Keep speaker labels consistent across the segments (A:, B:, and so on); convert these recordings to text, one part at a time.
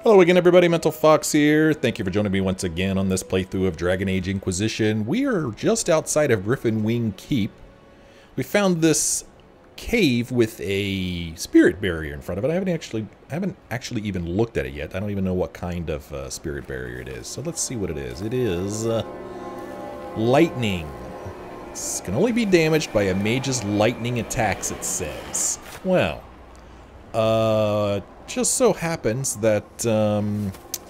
A: Hello again everybody, Mental Fox here. Thank you for joining me once again on this playthrough of Dragon Age Inquisition. We are just outside of Griffon Wing Keep. We found this cave with a spirit barrier in front of it. I haven't actually even looked at it yet. I don't even know what kind of spirit barrier it is. So let's see what it is. It is lightning. It can only be damaged by a mage's lightning attacks, it says. Well, just so happens that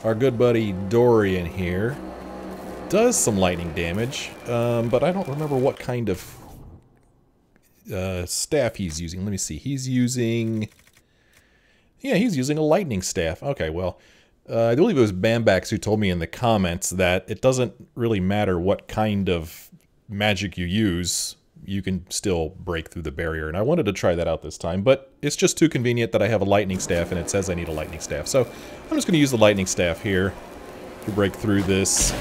A: our good buddy Dorian here does some lightning damage, but I don't remember what kind of staff he's using. Let me see. He's using a lightning staff. Okay, well, I believe it was Bambax who told me in the comments that it doesn't really matter what kind of magic you use. You can still break through the barrier, and I wanted to try that out this time, but it's just too convenient that I have a lightning staff, and it says I need a lightning staff. So I'm just going to use the lightning staff here to break through this.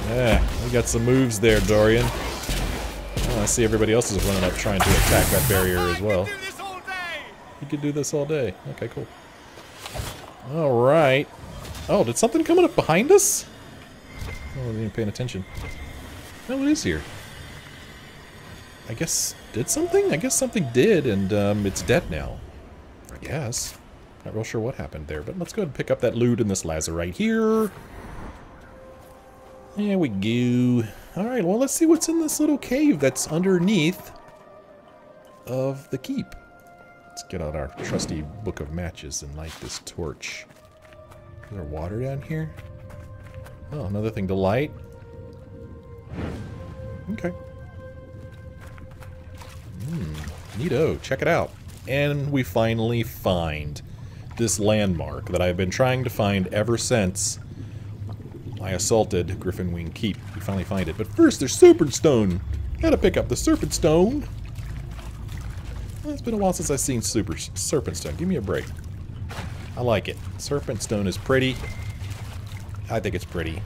A: Yeah, we got some moves there, Dorian. Oh, I see everybody else is running up trying to attack that barrier as well. You could do this all day. Okay, cool. Alright. Oh, did something come up behind us? Oh, I wasn't even paying attention. No, it is here. I guess, did something? I guess something did, and it's dead now. I guess. Not real sure what happened there, but let's go ahead and pick up that loot in this lazarite here. There we go. Alright, well, let's see what's in this little cave that's underneath of the keep. Let's get out our trusty book of matches and light this torch. Is there water down here? Oh, another thing to light. Okay. Neato. Check it out. And we finally find this landmark that I've been trying to find ever since I assaulted Griffon Wing Keep. We finally find it. But first, there's Serpent Stone. Gotta pick up the Serpent Stone. Well, it's been a while since I've seen Serpent Stone. Give me a break. I like it. Serpent Stone is pretty. I think it's pretty.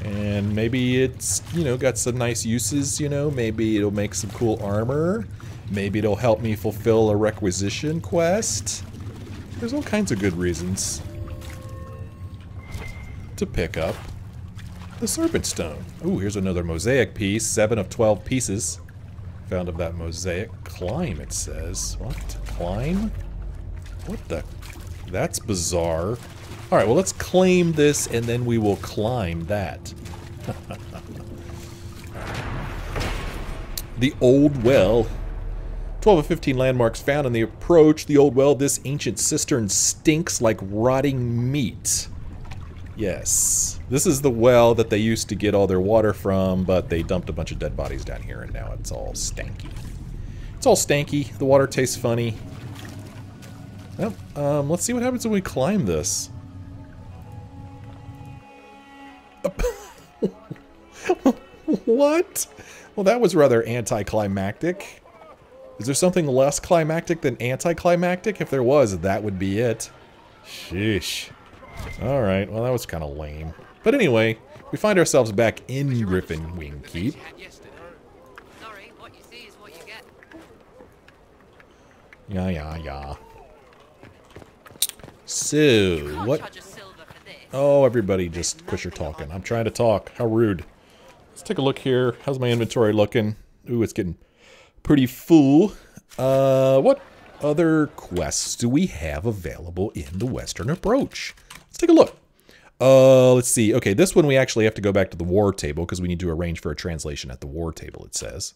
A: And maybe it's, you know, got some nice uses, you know. Maybe it'll make some cool armor. Maybe it'll help me fulfill a requisition quest. There's all kinds of good reasons to pick up the Serpent Stone. Ooh, here's another mosaic piece. 7 of 12 pieces found of that mosaic. Climb, it says. What? Climb? What the? That's bizarre. Alright, well, let's claim this, and then we will climb that. The Old Well. 12 of 15 landmarks found in the approach. The Old Well. This ancient cistern stinks like rotting meat. Yes. This is the well that they used to get all their water from, but they dumped a bunch of dead bodies down here, and now it's all stanky. It's all stanky. The water tastes funny. Well, let's see what happens when we climb this. What? Well, that was rather anticlimactic. Is there something less climactic than anticlimactic? If there was, that would be it. Sheesh. Alright, well that was kind of lame. But anyway, we find ourselves back in Griffon Wing Keep. Yeah. So, what? Oh, everybody just quit your talking. I'm trying to talk. How rude. Let's take a look here. How's my inventory looking? Ooh, it's getting pretty full. What other quests do we have available in the Western Approach? Let's take a look. Let's see. Okay, this one we actually have to go back to the war table because we need to arrange for a translation at the war table, it says.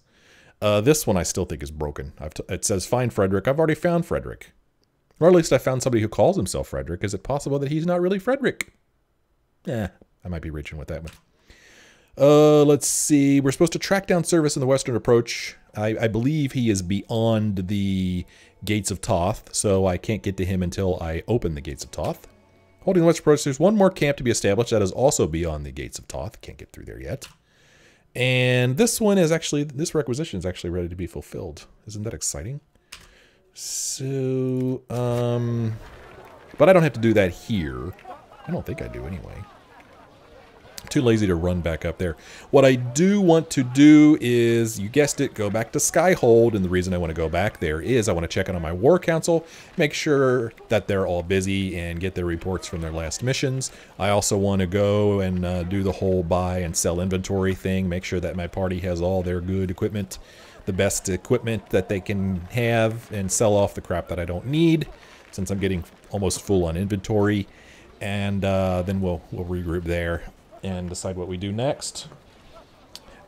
A: This one I still think is broken. It says, find Frederick. I've already found Frederick. Or at least I found somebody who calls himself Frederick. Is it possible that he's not really Frederick? I might be reaching with that one. Let's see. We're supposed to track down Service in the Western Approach. I believe he is beyond the Gates of Toth, so I can't get to him until I open the Gates of Toth. Holding the Western Approach, there's one more camp to be established that is also beyond the Gates of Toth. Can't get through there yet. And this one is actually, this requisition is actually ready to be fulfilled. Isn't that exciting? So, but I don't have to do that here. I don't think I do anyway. Too lazy to run back up there. What I do want to do is, you guessed it, go back to Skyhold. And the reason I want to go back there is I want to check in on my War Council, make sure that they're all busy and get their reports from their last missions. I also want to go and do the whole buy and sell inventory thing, make sure that my party has all their good equipment, the best equipment that they can have, and sell off the crap that I don't need, since I'm getting almost full on inventory. And then we'll regroup there and decide what we do next.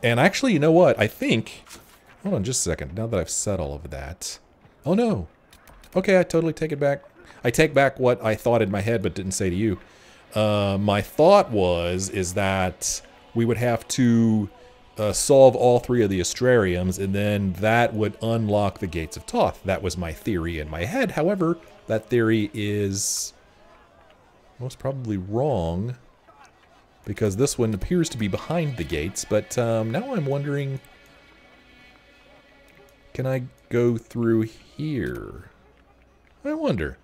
A: And actually, you know what? I think... Hold on just a second. Now that I've said all of that... Oh, no. Okay, I totally take it back. I take back what I thought in my head but didn't say to you. My thought is that we would have to solve all 3 of the Astrariums, and then that would unlock the Gates of Thoth. That was my theory in my head. However, that theory is most probably wrong, because this one appears to be behind the gates, but now I'm wondering, can I go through here? I wonder.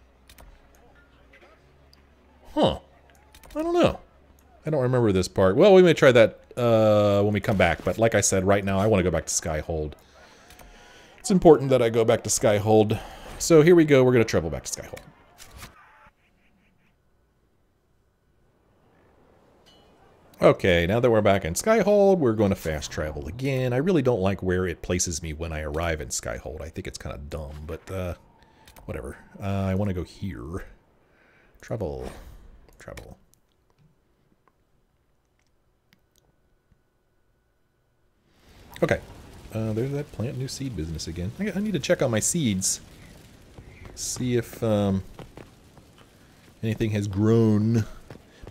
A: Huh. I don't know. I don't remember this part. Well, we may try that when we come back, but like I said, right now I want to go back to Skyhold. It's important that I go back to Skyhold. So here we go, we're going to travel back to Skyhold. Okay, now that we're back in Skyhold, we're going to fast travel again. I really don't like where it places me when I arrive in Skyhold. I think it's kind of dumb, but whatever. I want to go here. Travel. Travel. Okay. There's that plant new seed business again. I need to check on my seeds. See if anything has grown.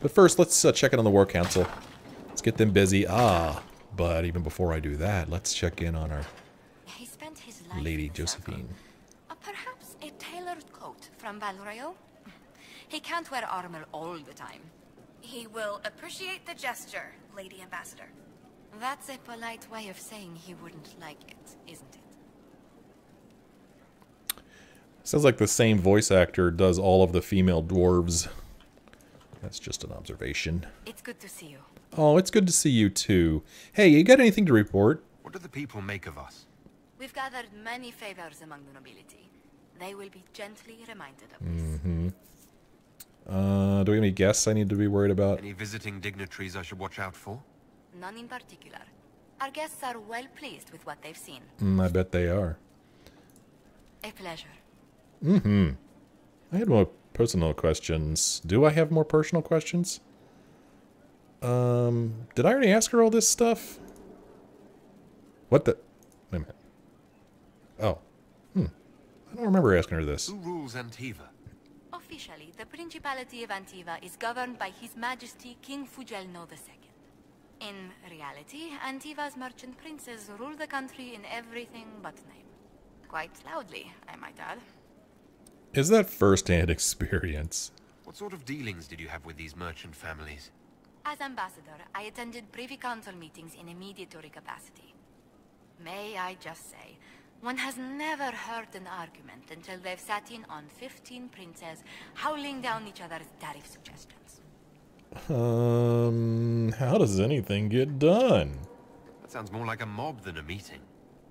A: But first, let's check in on the War Council. Let's get them busy. But even before I do that, let's check in on our Lady Josephine.
B: Perhaps a tailored coat from Valroyo? He can't wear armor all the time. He will appreciate the gesture, Lady Ambassador. That's a polite way of saying he wouldn't like it, isn't it?
A: Sounds like the same voice actor does all of the female dwarves. That's just an observation.
B: It's good to see you.
A: Oh, it's good to see you too. Hey, you got anything to report?
C: What do the people make of us?
B: We've gathered many favors among the nobility. They will be gently reminded of this.
A: Mm-hmm. Do we have any guests I need to be worried about?
C: Any visiting dignitaries I should watch out for?
B: None in particular. Our guests are well pleased with what they've seen.
A: I bet they are.
B: A pleasure.
A: Mm-hmm. I had more personal questions. Do I have more personal questions? Did I already ask her all this stuff? What the... Wait a minute. Oh. I don't remember asking her this.
C: Who rules Antiva?
B: Officially, the Principality of Antiva is governed by His Majesty King Fugelno II. In reality, Antiva's merchant princes rule the country in everything but name. Quite loudly, I might add.
A: Is that first-hand experience?
C: What sort of dealings did you have with these merchant families?
B: As ambassador, I attended Privy Council meetings in a mediatory capacity. May I just say, one has never heard an argument until they've sat in on 15 princes howling down each other's tariff suggestions.
A: How does anything get done?
C: That sounds more like a mob than a meeting.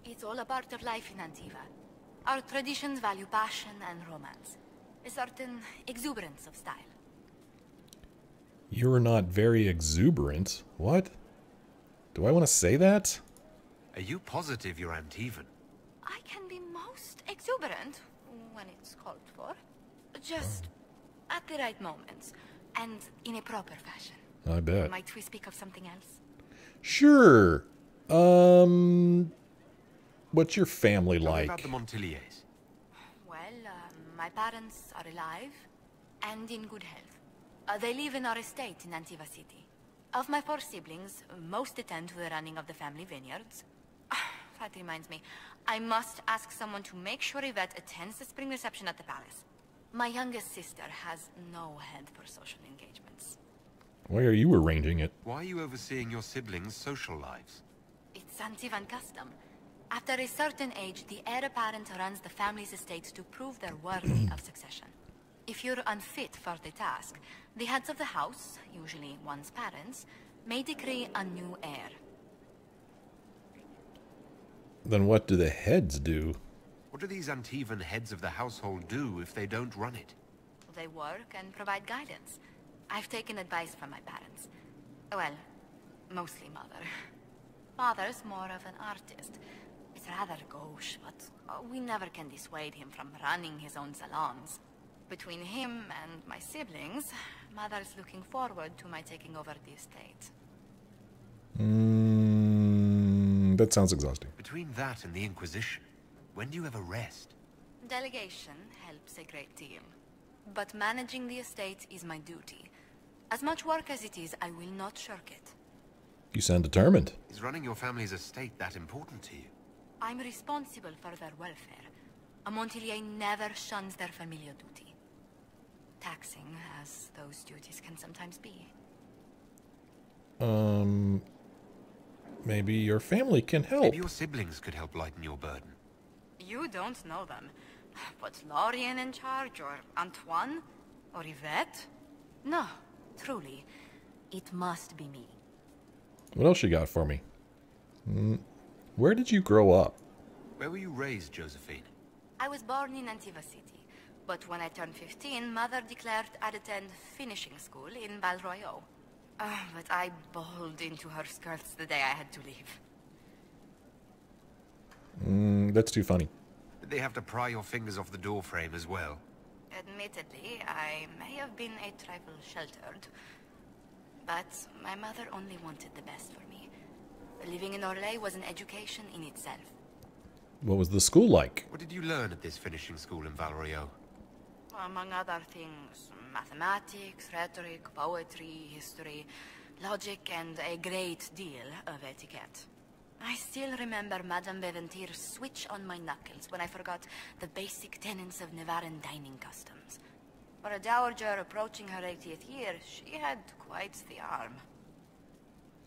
B: It's all a part of life in Antiva. Our traditions value passion and romance. A certain exuberance of style.
A: You're not very exuberant. What? Do I want to say that?
C: Are you positive you're Antivan?
B: I can be most exuberant when it's called for. Just at the right moments. And in a proper fashion.
A: I bet.
B: Might we speak of something else?
A: Sure. What's your family like?
C: What about the Montilyets?
B: Well, my parents are alive and in good health. They live in our estate in Antiva City. Of my 4 siblings, most attend to the running of the family vineyards. That reminds me, I must ask someone to make sure Yvette attends the spring reception at the palace. My youngest sister has no head for social engagements.
A: Why are you arranging it?
C: Why are you overseeing your siblings' social lives?
B: It's Antivan custom. After a certain age, the heir apparent runs the family's estate to prove they're worthy of succession. If you're unfit for the task, the heads of the house, usually one's parents, may decree a new heir.
A: Then what do the heads do?
C: What do these Antivan heads of the household do if they don't run it?
B: They work and provide guidance. I've taken advice from my parents. Well, mostly mother. Father's more of an artist. It's rather gauche, but we never can dissuade him from running his own salons. Between him and my siblings, mother's looking forward to my taking over the estate.
A: That sounds exhausting.
C: Between that and the Inquisition, when do you ever rest?
B: Delegation helps a great deal. But managing the estate is my duty. As much work as it is, I will not shirk it.
A: You sound determined.
C: Is running your family's estate that important to you?
B: I'm responsible for their welfare. A Montilyet never shuns their familial duty. Taxing, as those duties can sometimes be.
A: Maybe your family can help.
C: Maybe your siblings could help lighten your burden.
B: You don't know them. But Lorien in charge, or Antoine, or Yvette? No, truly. It must be me.
A: What else you got for me? Where did you grow up?
C: Where were you raised, Josephine?
B: I was born in Antiva City, but when I turned 15, Mother declared I'd attend finishing school in Val Royeaux. But I bawled into her skirts the day I had to leave.
A: That's too funny.
C: Did they have to pry your fingers off the doorframe as well?
B: Admittedly, I may have been a trifle sheltered, but my mother only wanted the best for me. Living in Orlais was an education in itself.
A: What was the school like?
C: What did you learn at this finishing school in Val Royeaux?
B: Among other things, mathematics, rhetoric, poetry, history, logic, and a great deal of etiquette. I still remember Madame Beventir's switch on my knuckles when I forgot the basic tenets of Nevarran dining customs. For a dowager approaching her 80th year, she had quite the arm.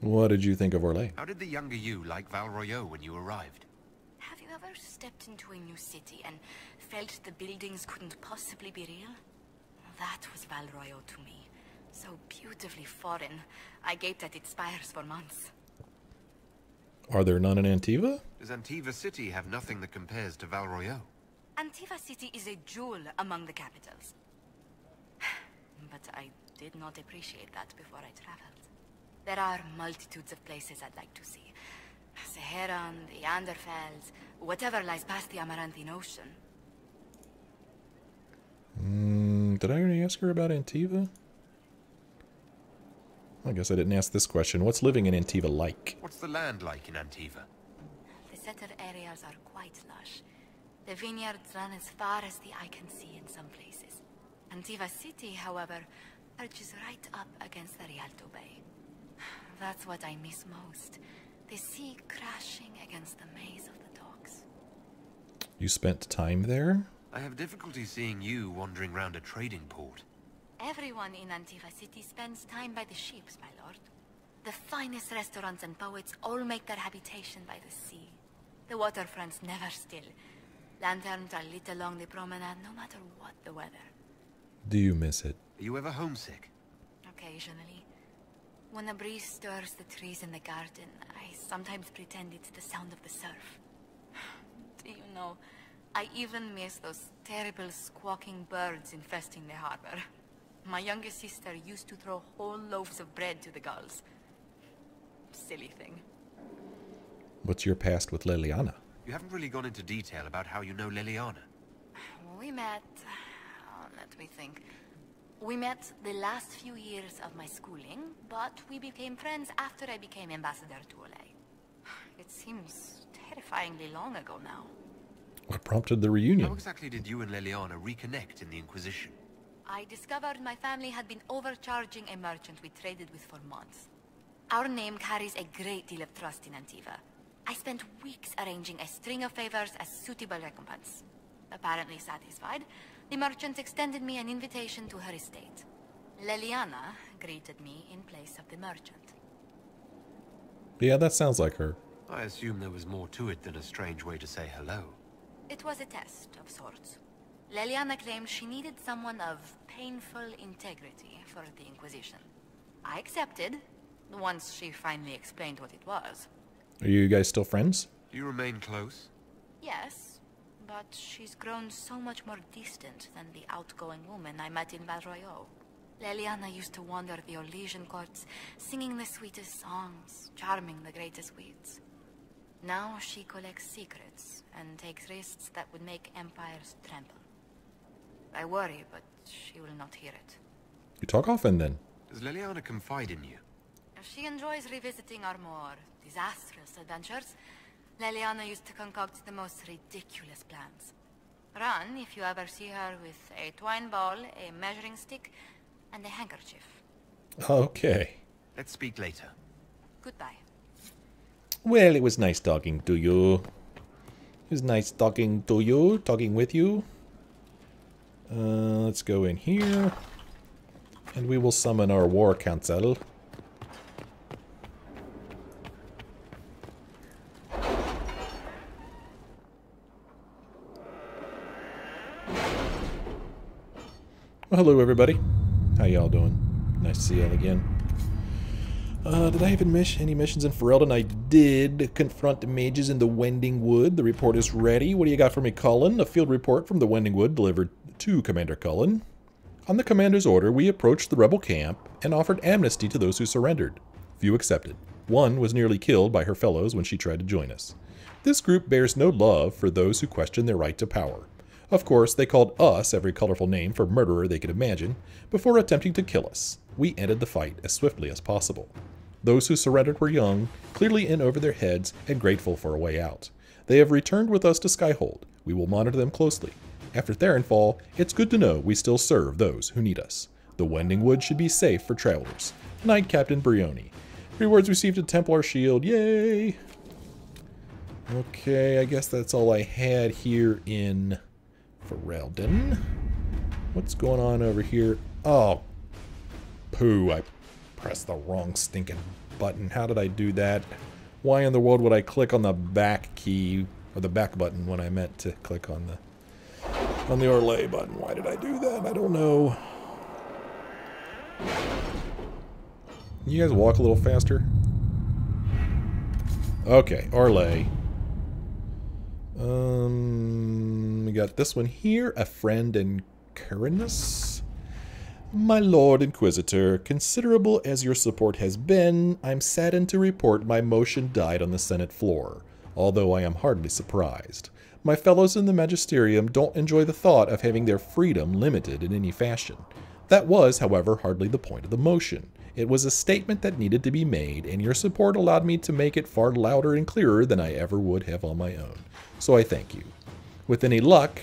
A: What did you think of Orlais?
C: How did the younger you like Val Royeaux when you arrived?
B: Have you ever stepped into a new city and felt the buildings couldn't possibly be real? That was Val Royeaux to me. So beautifully foreign, I gaped at its spires for months.
A: Are there none in Antiva?
C: Does Antiva City have nothing that compares to Val Royeaux?
B: Antiva City is a jewel among the capitals. But I did not appreciate that before I traveled. There are multitudes of places I'd like to see. Saharan, the Anderfells, whatever lies past the Amaranthine Ocean.
A: Did I already ask her about Antiva? I guess I didn't ask this question. What's living in Antiva like?
C: What's the land like in Antiva?
B: The settled areas are quite lush. The vineyards run as far as the eye can see in some places. Antiva City, however, perches right up against the Rialto Bay. That's what I miss most. The sea crashing against the maze of the docks.
A: You spent time there?
C: I have difficulty seeing you wandering around a trading port.
B: Everyone in Antiva City spends time by the ships, my lord. The finest restaurants and poets all make their habitation by the sea. The waterfront's never still. Lanterns are lit along the promenade no matter what the weather.
A: Do you miss it?
C: Are you ever homesick?
B: Occasionally. When a breeze stirs the trees in the garden, I sometimes pretend it's the sound of the surf. Do you know, I even miss those terrible squawking birds infesting the harbor. My youngest sister used to throw whole loaves of bread to the gulls. Silly thing.
A: What's your past with Leliana?
C: You haven't really gone into detail about how you know Leliana.
B: We met... let me think. We met the last few years of my schooling, but we became friends after I became ambassador to Orlais. It seems terrifyingly long ago now.
A: What prompted the reunion?
C: How exactly did you and Leliana reconnect in the Inquisition?
B: I discovered my family had been overcharging a merchant we traded with for months. Our name carries a great deal of trust in Antiva. I spent weeks arranging a string of favors as suitable recompense. Apparently satisfied, the merchant extended me an invitation to her estate. Leliana greeted me in place of the merchant.
A: Yeah, that sounds like her.
C: I assume there was more to it than a strange way to say hello.
B: It was a test of sorts. Leliana claimed she needed someone of painful integrity for the Inquisition. I accepted, once she finally explained what it was.
A: Are you guys still friends?
C: Do you remain close?
B: Yes, but she's grown so much more distant than the outgoing woman I met in Valroyo. Leliana used to wander the Orlesian courts, singing the sweetest songs, charming the greatest wits. Now she collects secrets and takes risks that would make empires tremble. I worry, but she will not hear it.
A: You talk often then.
C: Does Leliana confide in you?
B: She enjoys revisiting our more disastrous adventures. Leliana used to concoct the most ridiculous plans. Run if you ever see her with a twine ball, a measuring stick, and a handkerchief.
A: Okay.
C: Let's speak later.
B: Goodbye.
A: Well, it was nice talking to you. It was nice talking to you, talking with you. Let's go in here. And we will summon our war council. Well, hello everybody. How y'all doing? Nice to see y'all again. Did I have any missions in Ferelden? I did. Confront the mages in the Wending Wood. The report is ready. What do you got for me, Cullen? A field report from the Wending Wood delivered to Commander Cullen. On the commander's order, we approached the rebel camp and offered amnesty to those who surrendered. Few accepted. One was nearly killed by her fellows when she tried to join us. This group bears no love for those who question their right to power. Of course, they called us every colorful name for murderer they could imagine before attempting to kill us. We ended the fight as swiftly as possible. Those who surrendered were young, clearly in over their heads, and grateful for a way out. They have returned with us to Skyhold. We will monitor them closely. After Therenfall, it's good to know we still serve those who need us. The Wending Wood should be safe for travelers. Knight Captain Brioni. Rewards received a Templar shield. Yay! Okay, I guess that's all I had here in Ferelden. What's going on over here? Oh, poo, I pressed the wrong stinking button. How did I do that? Why in the world would I click on the back key, or the back button, when I meant to click on the Orlay button? Why did I do that? I don't know. You guys walk a little faster? Okay, Orlay. We got this one here, a friend in Qarinus. My Lord Inquisitor, considerable as your support has been, I'm saddened to report my motion died on the Senate floor, although I am hardly surprised. My fellows in the Magisterium don't enjoy the thought of having their freedom limited in any fashion. That was, however, hardly the point of the motion. It was a statement that needed to be made, and your support allowed me to make it far louder and clearer than I ever would have on my own. So I thank you. With any luck,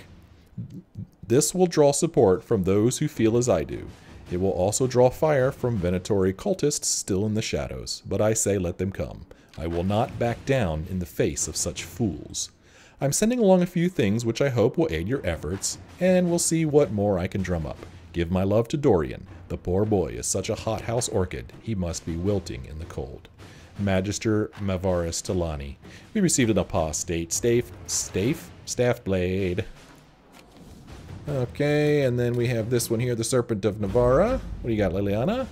A: this will draw support from those who feel as I do. It will also draw fire from Venatori cultists still in the shadows, but I say let them come. I will not back down in the face of such fools. I'm sending along a few things which I hope will aid your efforts, and we'll see what more I can drum up. Give my love to Dorian. The poor boy is such a hothouse orchid, he must be wilting in the cold. Magister Mavaris Talani. We received an apostate staff blade. Okay, and then we have this one here, the Serpent of Navarra. What do you got, Leliana?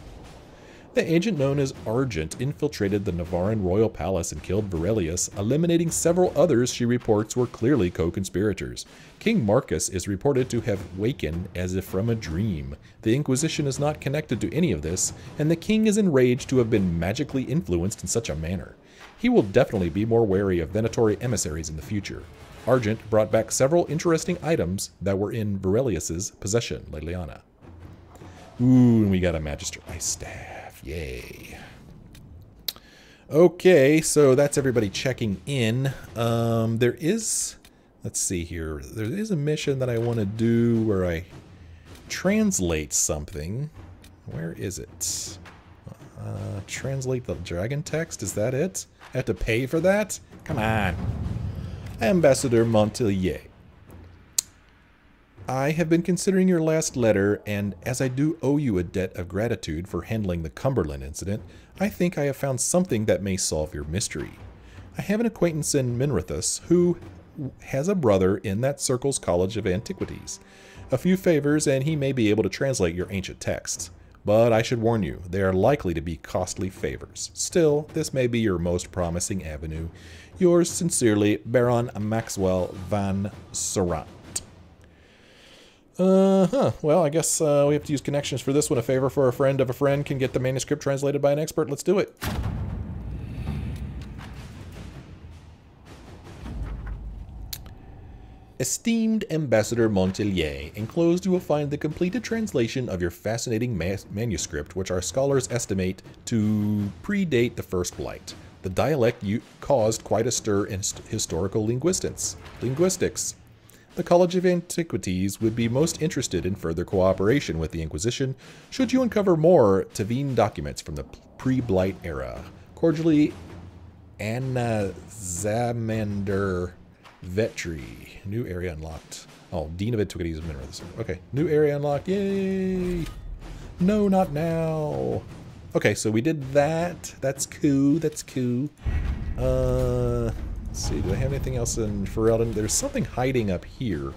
A: The agent known as Argent infiltrated the Navarran royal palace and killed Varelius, eliminating several others she reports were clearly co-conspirators. King Marcus is reported to have wakened as if from a dream. The Inquisition is not connected to any of this, and the king is enraged to have been magically influenced in such a manner. He will definitely be more wary of Venatori emissaries in the future. Argent brought back several interesting items that were in Varelius's possession, Leliana. Ooh, and we got a Magister Ice Staff. Yay. Okay, so that's everybody checking in. There is, let's see here, there is a mission that I want to do where I translate something. Where is it? Translate the dragon text, is that it? I have to pay for that? Come on. Ambassador Montilyet. I have been considering your last letter, and as I do owe you a debt of gratitude for handling the Cumberland incident, I think I have found something that may solve your mystery. I have an acquaintance in Minrithus who has a brother in that circle's College of Antiquities. A few favors, and he may be able to translate your ancient texts. But I should warn you, they are likely to be costly favors. Still, this may be your most promising avenue. Yours sincerely, Baron Maxwell van Serrant. Well, I guess we have to use connections for this one. A favor for a friend of a friend can get the manuscript translated by an expert. Let's do it. Esteemed Ambassador Montilyet, enclosed you will find the completed translation of your fascinating manuscript, which our scholars estimate to predate the First Blight. The dialect caused quite a stir in historical linguistics. The College of Antiquities would be most interested in further cooperation with the Inquisition should you uncover more Tavine documents from the pre-Blight era. Cordially, Anna Zamander Vetri. New area unlocked. Oh, Dean of Antiquities Minerals. Okay, new area unlocked. Yay! No, not now. Okay, so we did that. That's cool. That's cool. Let's see. Do I have anything else in Ferelden? There's something hiding up here.